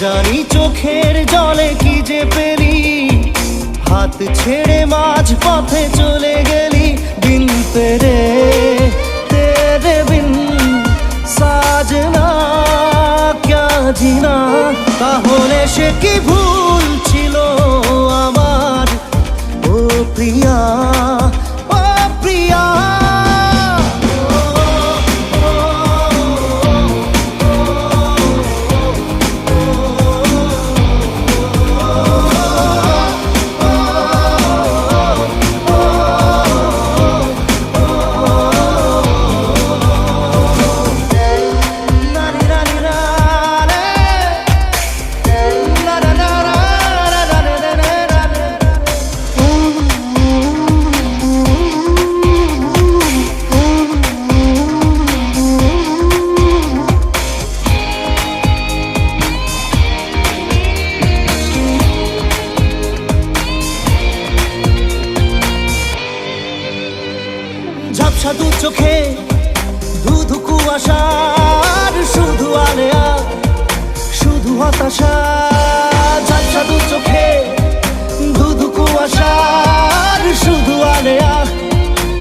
জানি চোখের জলে কি যে পেলি, হাত ছেড়ে মাঝ পথে চলে গেলি। বিন তেরে তেরে বিন সাজনা ক্যা জিনা। তাহলে সে কি ভুল ছিল আমার, ও প্রিয়া ও প্রিয়া। ঝাপসা দু চোখে ধুধু কুয়াশার শুধু আলেয়া, শুধু হতাশা।